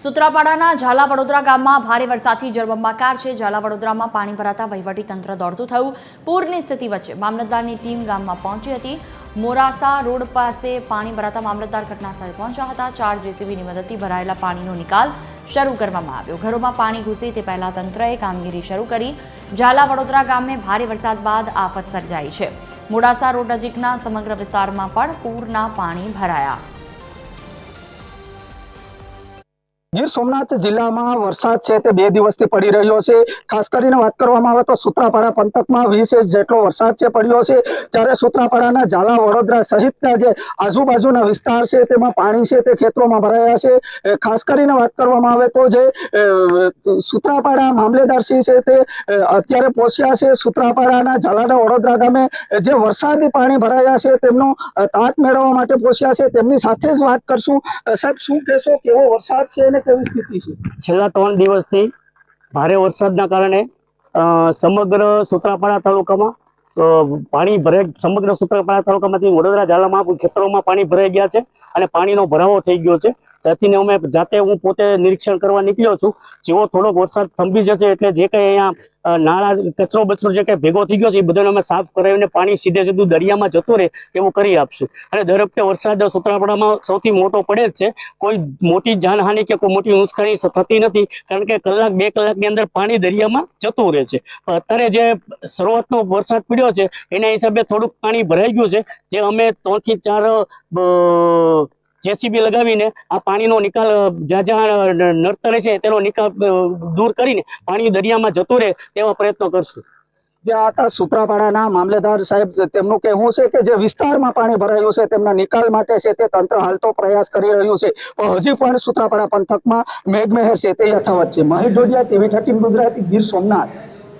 સુત્રાપાડાના ઝાલા વડોદરા ગામમાં ભારે વરસાદથી જળબંબાકાર છે। ઝાલા વડોદરામાં પાણી ભરાતા વહીવટી તંત્ર દોડતું થયું। પૂરની સ્થિતિ વચ્ચે મામલતદારની ટીમ ગામમાં પહોંચી હતી। મોરાસા રોડ પાસે પાણી ભરાતા મામલતદાર ઘટનાસ્થળે પહોંચ્યા હતા। 4 જેસીબીની મદદથી ભરાયેલા પાણીનો નિકાલ શરૂ કરવામાં આવ્યો। ઘરોમાં પાણી ઘૂસે તે પહેલા તંત્રએ કામગીરી શરૂ કરી। ઝાલા વડોદરા ગામે ભારે વરસાદ બાદ આફત સર્જાઈ છે। મોડાસા રોડ નજીકના સમગ્ર વિસ્તારમાં પણ પૂરના પાણી ભરાયા। ગીર સોમનાથ જિલ્લામાં વરસાદ છે તે 2 દિવસથી પડી રહ્યો છે। ખાસ કરીને વાત કરવામાં આવે તો સુત્રાપાડા પંથકમાં 20 ઇંચ જેટલો વરસાદ છે પડ્યો છે। ત્યારે સુત્રાપાડાના ઝાલા વડોદરા સહિતના જે આજુબાજુના વિસ્તાર છે તેમાં પાણી છે તે ખેતરોમાં ભરાયા છે। ખાસ કરીને વાત કરવામાં આવે તો જે સુત્રાપાડા મામલેદારશ્રી છે તે અત્યારે પહોંચ્યા છે। સુત્રાપાડાના ઝાલાના વડોદરા ગામે જે વરસાદી પાણી ભરાયા છે તેમનો તાત મેળવવા માટે પહોંચ્યા છે। તેમની સાથે જ વાત કરશું। સાહેબ, શું કહેશો, કેવો વરસાદ છે અને કેવી સ્થિતિ છે? છેલ્લા 3 દિવસથી ભારે વરસાદના કારણે સમગ્ર સુત્રાપાડા તાલુકામાં પાણી ભરાઈ સમગ્ર સુત્રાપાડા તાલુકામાંથી વડોદરા જિલ્લામાં ખેતરોમાં પાણી ભરાઈ ગયા છે અને પાણીનો ભરાવો થઈ ગયો છે। ત્યાંથી અમે જાતે હું પોતે નિરીક્ષણ કરવા નીકળ્યો છું। જેવો થોડોક વરસાદ થંભી જશે એટલે જે કંઈ અહીંયા નાળા કચરો બચરો જે કંઈ ભેગો થઈ ગયો છે એ બધાને અમે સાફ કરાવીને પાણી સીધે સીધું દરિયામાં જતું રહે એવું કરી આપશું। અને દર વખતે વરસાદ સુત્રાપાડામાં સૌથી મોટો પડે જ છે। કોઈ મોટી જાનહાનિ કે કોઈ મોટી નુકસાની થતી નથી, કારણ કે 1-2 કલાકની અંદર પાણી દરિયામાં જતું રહે છે। પણ અત્યારે જે શરૂઆતનો વરસાદ પડ્યો છે એના હિસાબે થોડુંક પાણી ભરાઈ ગયું છે, જે અમે 3 થી 4 જેસીબી લગાવીને આ પાણીનો નિકાલ જ્યાં જ્યાં નડતરે છે તેનો નિકાલ દૂર કરીને પાણી દરિયામાં જતું રહે તેવા પ્રયત્નો કરશું। જ્યાં હતા સુત્રાપાડાના મામલેદાર સાહેબ, તેમનું કહેવું છે કે જે વિસ્તારમાં પાણી ભરાયું છે તેમના નિકાલ માટે છે તે તંત્ર હાલ તો પ્રયાસ કરી રહ્યું છે, પણ હજી પણ સુત્રાપાડા પંથકમાં મેઘમહેર છે તે યથાવત છે। મહેશ ડોડિયા, TV 13 ગુજરાતી, ગીર સોમનાથ।